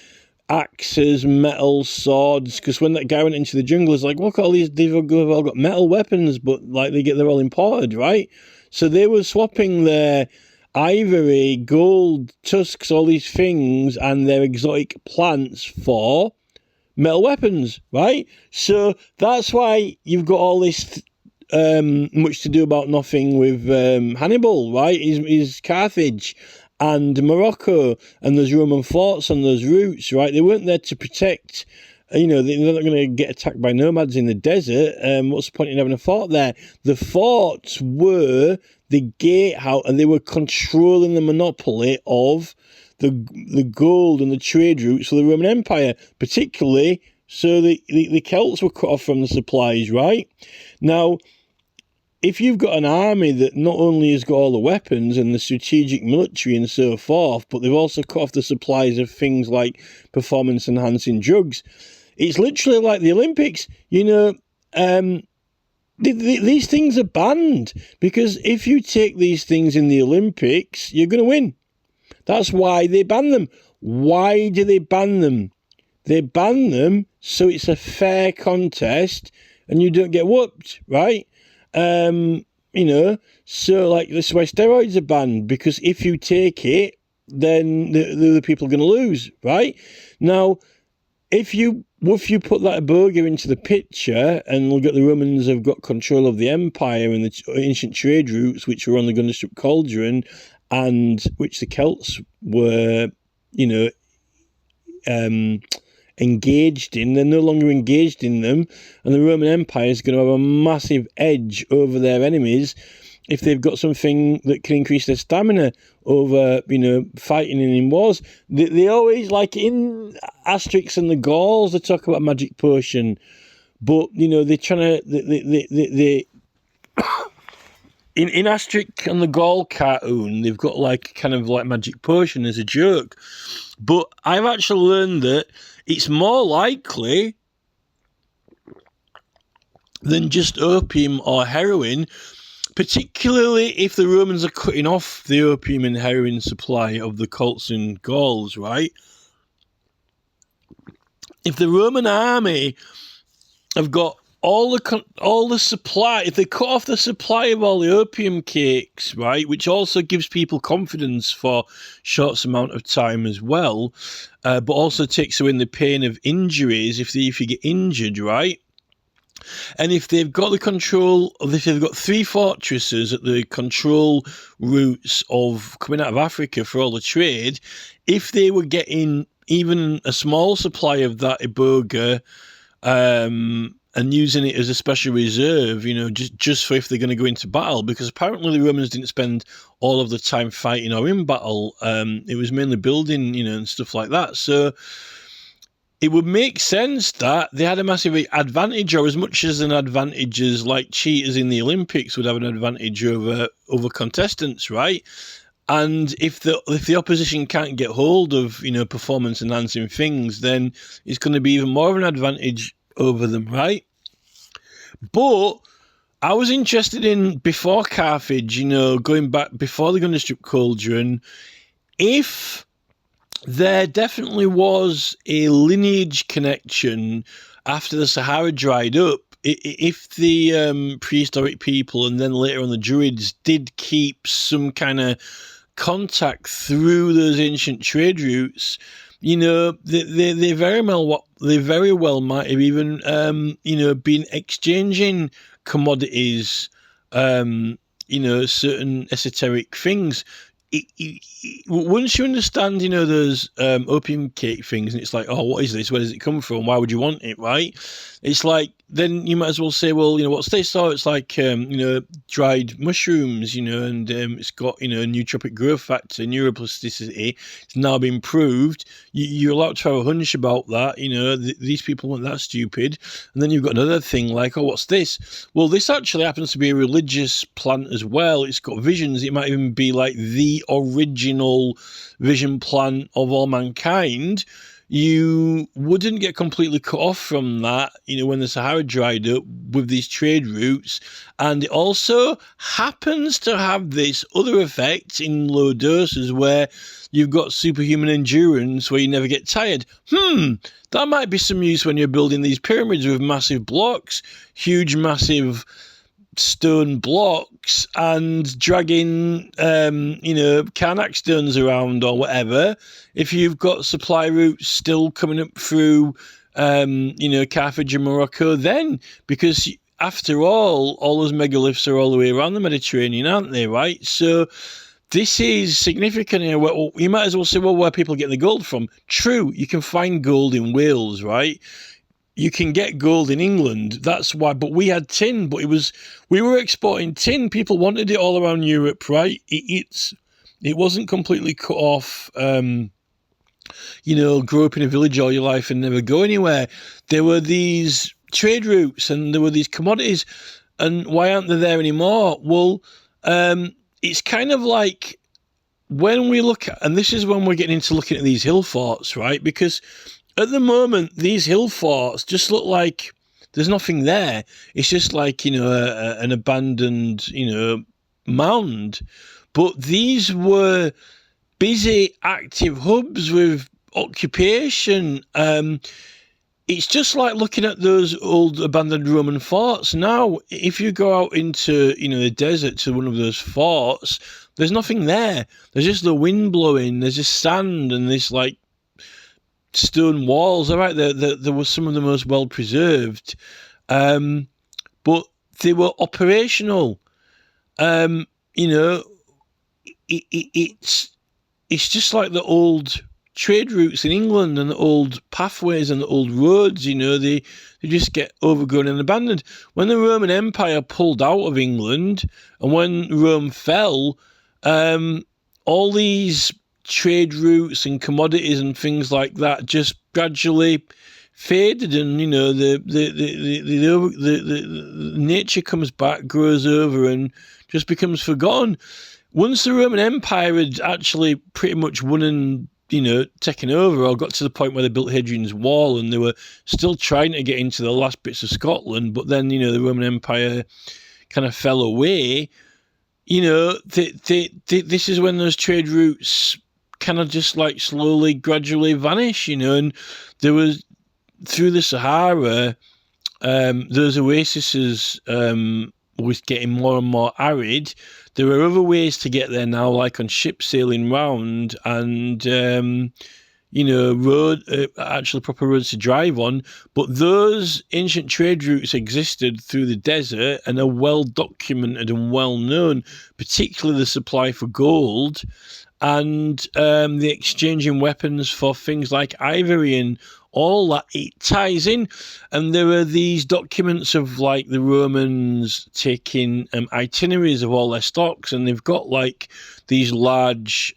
axes, metal, swords, because when that guy went into the jungle, it's look at all these, they've all got metal weapons, but they're all imported, right? So they were swapping their ivory, gold, tusks, all these things, and their exotic plants for metal weapons, right? So that's why you've got all this much to do about nothing with Hannibal, right? Is Carthage and Morocco and those Roman forts on those routes, right? They weren't there to protect they're not going to get attacked by nomads in the desert. What's the point in having a fort there? The forts were the gatehouse, and they were controlling the monopoly of the gold and the trade routes for the Roman Empire, particularly. So the Celts were cut off from the supplies, right? Now, if you've got an army that not only has got all the weapons and the strategic military and so forth, but they've also cut off the supplies of things like performance-enhancing drugs, it's literally like the Olympics. These things are banned, because if you take these things in the Olympics, you're going to win. That's why they ban them. Why do they ban them? They ban them so it's a fair contest and you don't get whooped, right? So like this is why steroids are banned, because if you take it, then the other people are going to lose, right? Now, if you put that burger into the picture and look at the Romans have got control of the empire and the ancient trade routes, which were on the Gundestrup Cauldron, and which the Celts were, engaged in, they're no longer engaged in them, and the Roman Empire is going to have a massive edge over their enemies if they've got something that can increase their stamina over, fighting in wars. They always, like in Asterix and the Gauls, they talk about magic potion, but they're trying to in Asterix and the Gaul cartoon, they've got like kind of like magic potion as a joke, but I've actually learned that it's more likely than just opium or heroin, particularly if the Romans are cutting off the opium and heroin supply of the Celts and Gauls, right? If the Roman army have got all the supply, if they cut off the supply of all the opium cakes, right, which also gives people confidence for short amount of time as well, but also takes away the pain of injuries if you get injured, right? And if they've got the control, if they've got 3 fortresses at the control routes of coming out of Africa for all the trade, if they were getting even a small supply of that iboga, and using it as a special reserve, just for if they're going to go into battle, because apparently the Romans didn't spend all of the time fighting or in battle. It was mainly building, and stuff like that. So it would make sense that they had a massive advantage, or as much as an advantage as like cheaters in the Olympics would have an advantage over contestants, right? And if the opposition can't get hold of, performance enhancing things, then it's going to be even more of an advantage over them, right? But I was interested in, before Carthage, going back before the Gundestrup Cauldron, if there definitely was a lineage connection after the Sahara dried up, if the prehistoric people and then later on the Druids did keep some kind of contact through those ancient trade routes, they very well might have even been exchanging commodities, certain esoteric things. Once you understand, those opium cake things, and it's like, oh, what is this? Where does it come from? Why would you want it, right? It's like, then you might as well say, well, what's this? Oh, it's like, dried mushrooms, and it's got, nootropic growth factor, neuroplasticity. It's now been proved. You're allowed to have a hunch about that. These people weren't that stupid. And then you've got another thing like, oh, what's this? Well, this actually happens to be a religious plant as well. It's got visions. It might even be like the original vision plant of all mankind. You wouldn't get completely cut off from that, when the Sahara dried up with these trade routes. And it also happens to have this other effect in low doses where you've got superhuman endurance where you never get tired. That might be some use when you're building these pyramids with massive blocks, huge, massive stone blocks, and dragging Karnak stones around or whatever. If you've got supply routes still coming up through Carthage and Morocco, then, because after all those megaliths are all the way around the Mediterranean, aren't they, right? So this is significant here. Well, you might as well say, well, where people get the gold from. True, you can find gold in Wales, right? you can get gold in England. That's why. But we had tin, but we were exporting tin. People wanted it all around Europe, right? It wasn't completely cut off. Grow up in a village all your life and never go anywhere. There were these trade routes and there were these commodities, and why aren't they there anymore? Well, it's kind of like when we look at, and this is when we're getting into looking at these hill forts, right? Because at the moment, these hill forts just look like there's nothing there. It's just like, an abandoned, mound. But these were busy, active hubs with occupation. It's just like looking at those old abandoned Roman forts. Now, if you go out into, the desert to one of those forts, there's nothing there. There's just the wind blowing. There's just sand and this like stone walls. All right, there were some of the most well preserved, but they were operational. It's just like the old trade routes in England and the old pathways and the old roads, they just get overgrown and abandoned. When the Roman Empire pulled out of England and when Rome fell, all these trade routes and commodities and things like that just gradually faded, and the nature comes back, grows over, and just becomes forgotten. Once the Roman Empire had actually pretty much won and taken over, or got to the point where they built Hadrian's Wall, and they were still trying to get into the last bits of Scotland, but then the Roman Empire kind of fell away. This is when those trade routes kind of just like slowly, gradually vanish. And there was, through the Sahara, those oases was getting more and more arid. There are other ways to get there now, like on ships sailing round, and actually proper roads to drive on. But those ancient trade routes existed through the desert and are well documented and well known, particularly the supply for gold and the exchanging weapons for things like ivory and all that. It ties in. And there are these documents of like the Romans taking itineraries of all their stocks, and they've got like these large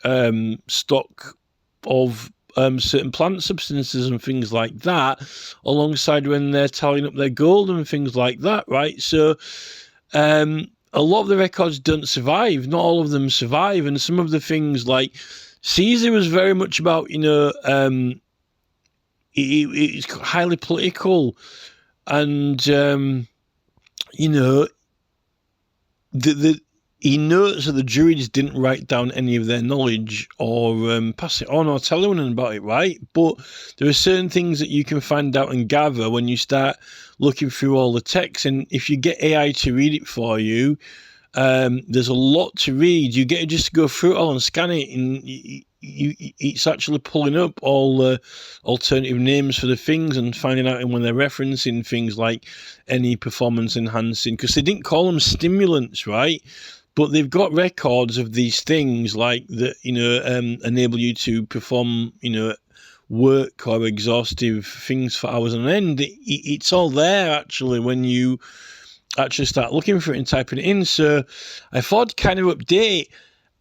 stock of certain plant substances and things like that, alongside when they're tallying up their gold and things like that, right? So a lot of the records don't survive. Not all of them survive. And some of the things like Caesar was very much about, it's highly political, and he notes that the Druids didn't write down any of their knowledge or pass it on or tell anyone about it, right? But there are certain things that you can find out and gather when you start looking through all the text, and if you get AI to read it for you, there's a lot to read. You get to just go through it all and scan it, and it's actually pulling up all the alternative names for the things and finding out when they're referencing things like any performance enhancing, because they didn't call them stimulants, right? But they've got records of these things like that, enable you to perform, work or exhaustive things for hours on end. It's all there actually when you actually start looking for it and typing it in. So I thought I'd kind of update.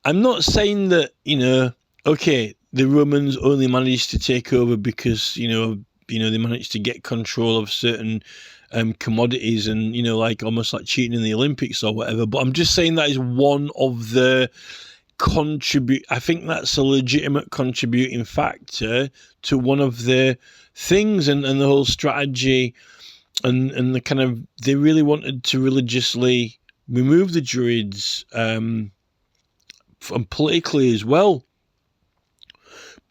I'm not saying that, okay, the Romans only managed to take over because, they managed to get control of certain commodities and, like almost like cheating in the Olympics or whatever. But I'm just saying that is one of the I think that's a legitimate contributing factor to one of the things and the whole strategy and the kind of, they really wanted to religiously remove the Druids and politically as well.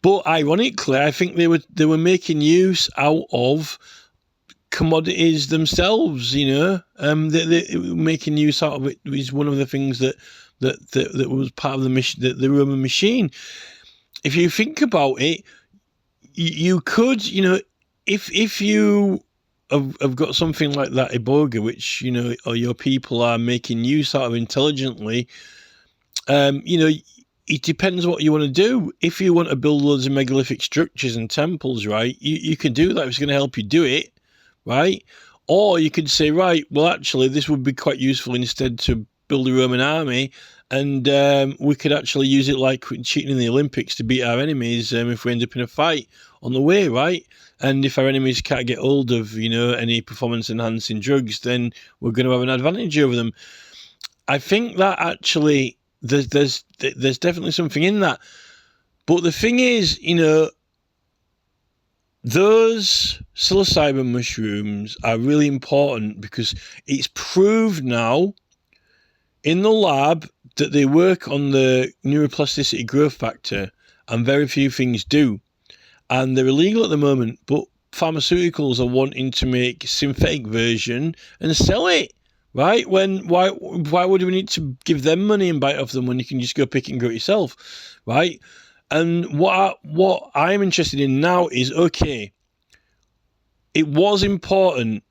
But ironically, I think they were making use out of commodities themselves. They were making use out of it. Is one of the things that was part of the mission, the Roman machine. If you think about it, you could, if you have got something like that iboga, which or your people are making use out of intelligently, it depends what you want to do. If you want to build loads of megalithic structures and temples, right, you can do that. It's going to help you do it. right? Or you could say, right, well, actually, this would be quite useful instead to build a Roman army, and we could actually use it like cheating in the Olympics to beat our enemies if we end up in a fight on the way, right? And if our enemies can't get hold of, any performance-enhancing drugs, then we're going to have an advantage over them. I think that actually there's definitely something in that. But the thing is, those psilocybin mushrooms are really important because it's proved now in the lab that they work on the neuroplasticity growth factor, and very few things do. And they're illegal at the moment, but pharmaceuticals are wanting to make a synthetic version and sell it, right? Why would we need to give them money and buy it off them when you can just go pick it and grow it yourself, right? And what I'm interested in now is, okay, it was important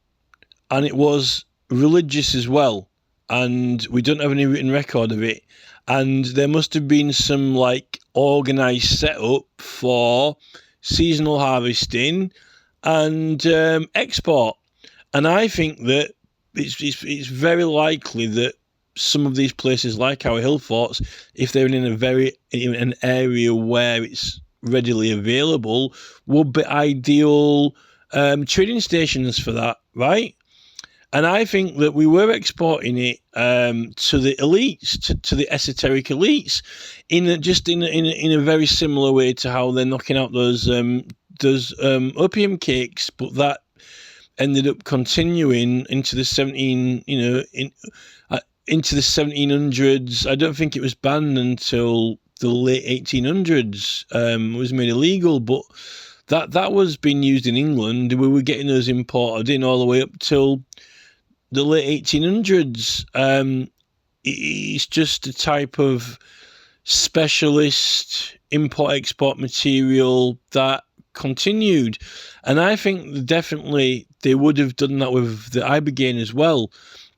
and it was religious as well, and we don't have any written record of it, and there must have been some organised setup for seasonal harvesting and export. And I think that it's very likely that some of these places, like our hill forts, if they're in an area where it's readily available, would be ideal trading stations for that, right? And I think that we were exporting it to the elites, to the esoteric elites, in a very similar way to how they're knocking out those opium cakes, but that ended up continuing into the into the 1700s. I don't think it was banned until the late 1800s. It was made illegal, but that was being used in England. We were getting those imported in all the way up till the late 1800s. It's just a type of specialist import-export material that continued. And I think definitely they would have done that with the Ibogaine as well.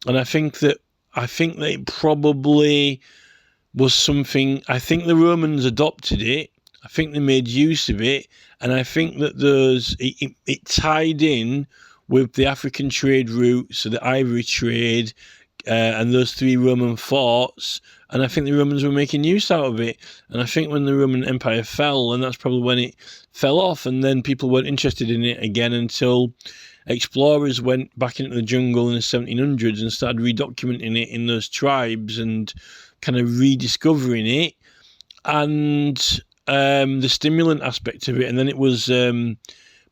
And I think that it probably was something. I think the Romans adopted it. I think they made use of it. And I think that it tied in with the African trade route, so the ivory trade, and those three Roman forts. And I think the Romans were making use out of it. And I think when the Roman Empire fell, and that's probably when it fell off, and then people weren't interested in it again until explorers went back into the jungle in the 1700s and started redocumenting it in those tribes and kind of rediscovering it, and the stimulant aspect of it. And then it was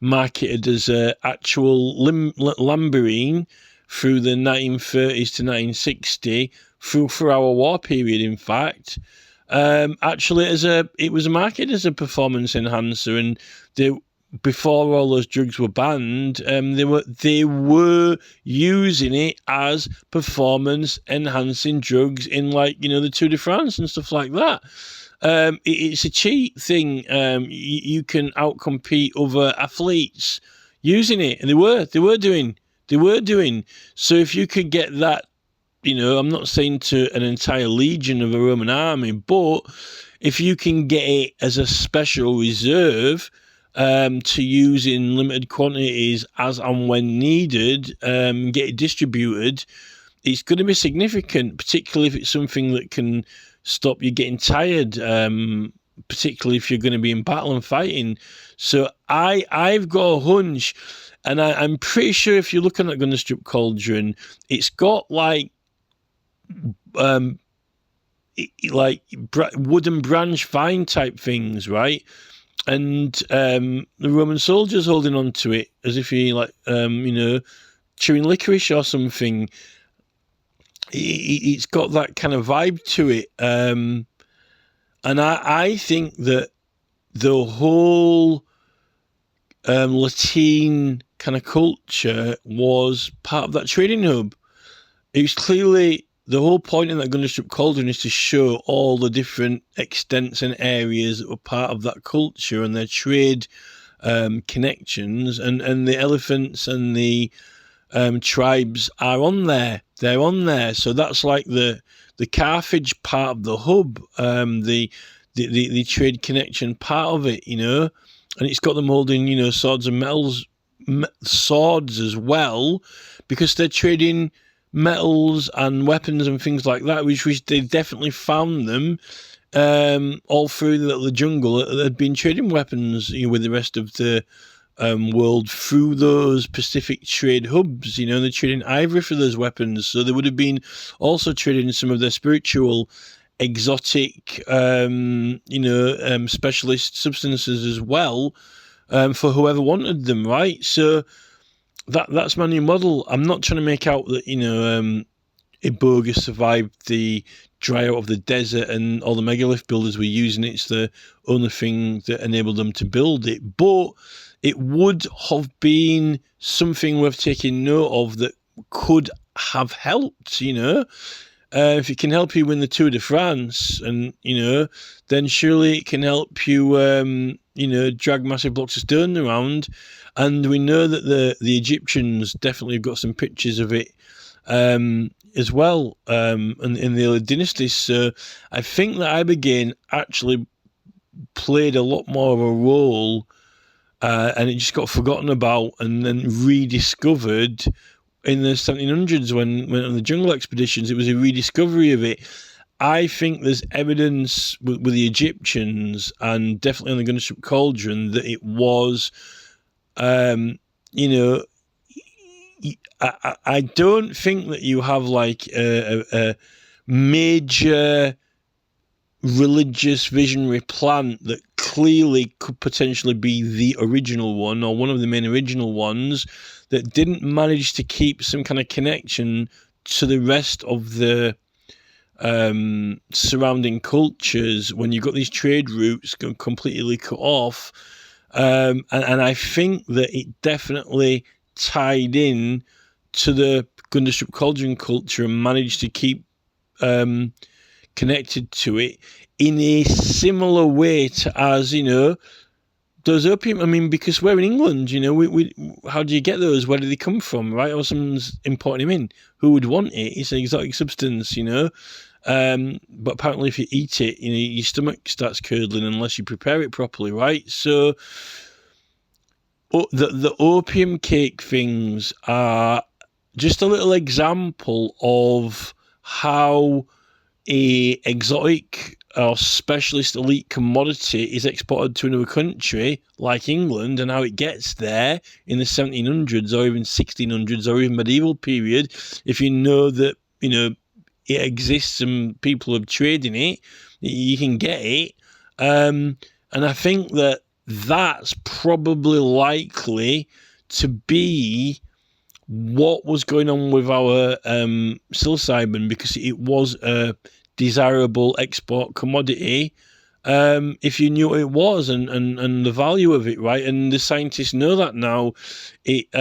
marketed as actual lamberine through the 1930s to 1960, through our war period, in fact. Actually, it was marketed as a performance enhancer, and before all those drugs were banned, they were using it as performance enhancing drugs in the Tour de France and stuff like that. It's a cheap thing. You can outcompete other athletes using it, and they were doing. So if you could get that, I'm not saying to an entire legion of a Roman army, but if you can get it as a special reserve to use in limited quantities as and when needed, get it distributed, it's going to be significant, particularly if it's something that can stop you getting tired, particularly if you're going to be in battle and fighting. So I've got a hunch, and I'm pretty sure if you're looking at Gunnerstrup Cauldron, it's got like wooden branch vine type things, right? And the Roman soldiers holding on to it as if he chewing licorice or something. It's got that kind of vibe to it, and I think that the whole Latin kind of culture was part of that trading hub. It was clearly the whole point in that Gunnerstrup Cauldron is to show all the different extents and areas that were part of that culture and their trade connections, and the elephants and the tribes are on there. They're on there. So that's like the Carthage part of the hub, the trade connection part of it, and it's got them holding, swords and medals swords as well, because they're trading metals and weapons and things like that, which they definitely found them all through the jungle. They'd been trading weapons, with the rest of the world through those Pacific trade hubs. They're trading ivory for those weapons, so they would have been also trading some of their spiritual, exotic, specialist substances as well, for whoever wanted them, right? So that's my new model. I'm not trying to make out that Iboga survived the dry out of the desert and all the megalith builders were using it. It's the only thing that enabled them to build it. But it would have been something worth taking note of that could have helped, if it can help you win the Tour de France, and, then surely it can help you, drag massive blocks of stone around. And we know that the Egyptians definitely have got some pictures of it, as well, in the early dynasties. So I think that Ibogaine actually played a lot more of a role, and it just got forgotten about and then rediscovered in the 1700s when on the jungle expeditions. It was a rediscovery of it. I think there's evidence with the Egyptians, and definitely on the Gunnership Cauldron, that it was, I don't think that you have like a major religious visionary plant that clearly could potentially be the original one, or one of the main original ones, that didn't manage to keep some kind of connection to the rest of the surrounding cultures when you got these trade routes completely cut off. And I think that it definitely tied in to the Gunderstrup Cauldron culture and managed to keep connected to it in a similar way to as, those opium. I mean, because we're in England, we how do you get those? Where do they come from, right? Or someone's importing them in. Who would want it? It's an exotic substance, but apparently if you eat it, your stomach starts curdling unless you prepare it properly, right? So the opium cake things are just a little example of how a exotic or specialist elite commodity is exported to another country like England, and how it gets there in the 1700s or even 1600s or even medieval period. If you know that it exists and people are trading it, you can get it. And I think that that's probably likely to be what was going on with our psilocybin, because it was a desirable export commodity, if you knew what it was and the value of it, right? And the scientists know that now. It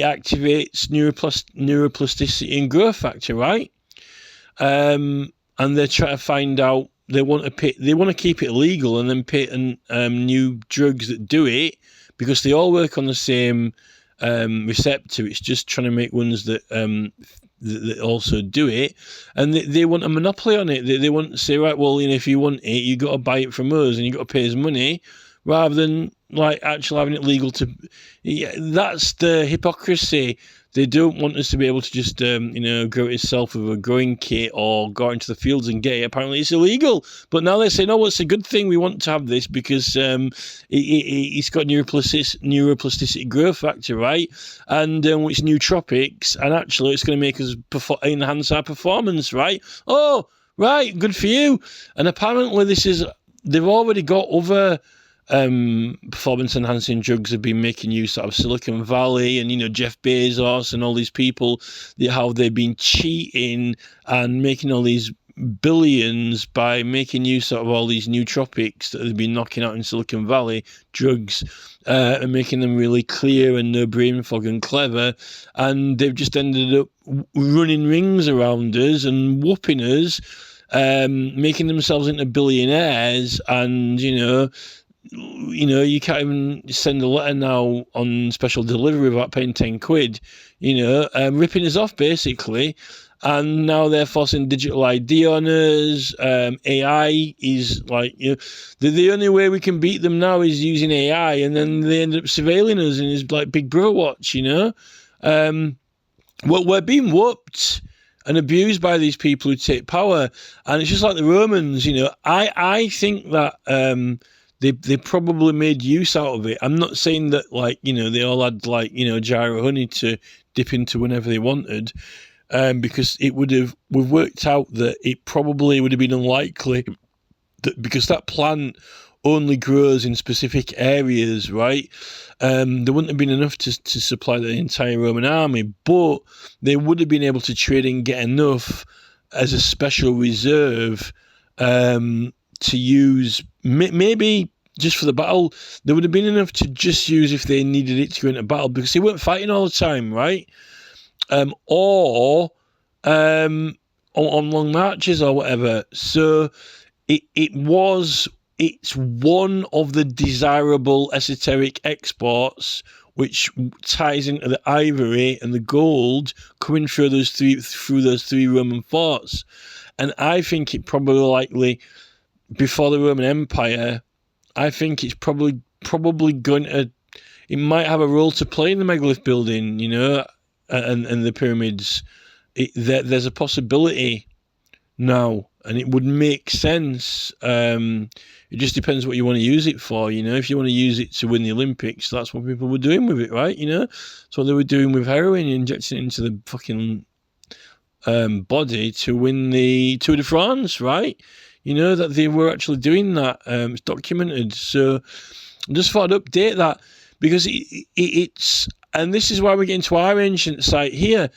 activates neuroplasticity and growth factor, right? And they're trying to find out. They want to keep it illegal and then patent new drugs that do it, because they all work on the same receptor. It's just trying to make ones that also do it, and they want a monopoly on it. They want to say, right, well, if you want it, you got to buy it from us and you got to pay us money, rather than like actually having it legal to. Yeah, that's the hypocrisy. They don't want us to be able to just, grow it yourself with a growing kit or go into the fields and get it. Apparently it's illegal. But now they say, no, it's a good thing. We want to have this because it's got neuroplasticity growth factor, right? And it's nootropics. And actually it's going to make us enhance our performance, right? Oh, right, good for you. And apparently they've already got other performance enhancing drugs have been making use out of Silicon Valley, and Jeff Bezos and all these people, how they've been cheating and making all these billions by making use of all these nootropics that they've been knocking out in Silicon Valley drugs, and making them really clear and no brain fog and clever. And they've just ended up running rings around us and whooping us, making themselves into billionaires. And you can't even send a letter now on special delivery without paying 10 quid, ripping us off basically. and now they're forcing digital ID on us. AI is like, the only way we can beat them now is using AI, and then they end up surveilling us in his like Big Brother watch, Well, we're being whooped and abused by these people who take power, and it's just like the Romans, I think that they probably made use out of it. I'm not saying that they all had a jar of honey to dip into whenever they wanted, because we've worked out that it probably would have been unlikely that, because that plant only grows in specific areas, right? There wouldn't have been enough to supply the entire Roman army, but they would have been able to trade and get enough as a special reserve to use, maybe just for the battle. There would have been enough to just use if they needed it to go into battle, because they weren't fighting all the time, right? Or on long marches or whatever. So it's one of the desirable esoteric exports, which ties into the ivory and the gold coming through those three Roman forts. And I think it probably likely, before the Roman Empire, I think it's probably going to, it might have a role to play in the megalith building, and the pyramids. There's a possibility now, and it would make sense. It just depends what you want to use it for. If you want to use it to win the Olympics, that's what people were doing with it, right? That's what they were doing with heroin, injecting it into the fucking body to win the Tour de France, right? That they were actually doing that. It's documented. So I just thought I'd update that, because it's, and this is why we're getting to our ancient site here.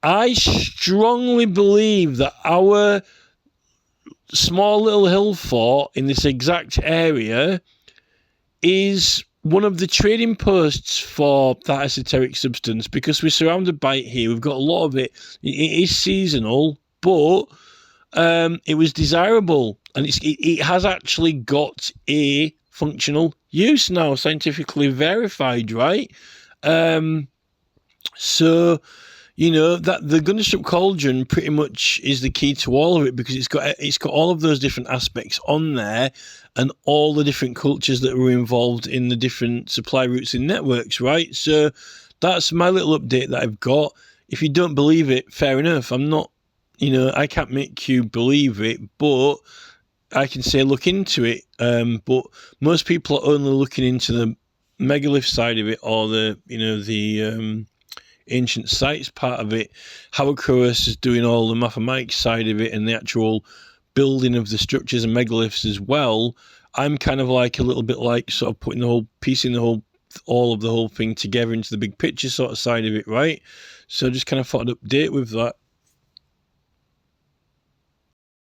I strongly believe that our small little hill fort in this exact area is one of the trading posts for that esoteric substance, because we're surrounded by it here. We've got a lot of it. It is seasonal, but it was desirable, and it has actually got a functional use now, scientifically verified, right? So that the Gundestrup Cauldron pretty much is the key to all of it, because it's got all of those different aspects on there, and all the different cultures that were involved in the different supply routes and networks, right? So that's my little update that I've got. If you don't believe it, fair enough. I'm not, I can't make you believe it, but I can say look into it. But most people are only looking into the megalith side of it, or the ancient sites part of it. Howard Crowesus is doing all the mathematics side of it, and the actual building of the structures and megaliths as well. I'm kind of like a little bit like sort of putting the whole piece in all of the whole thing together into the big picture sort of side of it, right? So just kind of thought I'd update with that.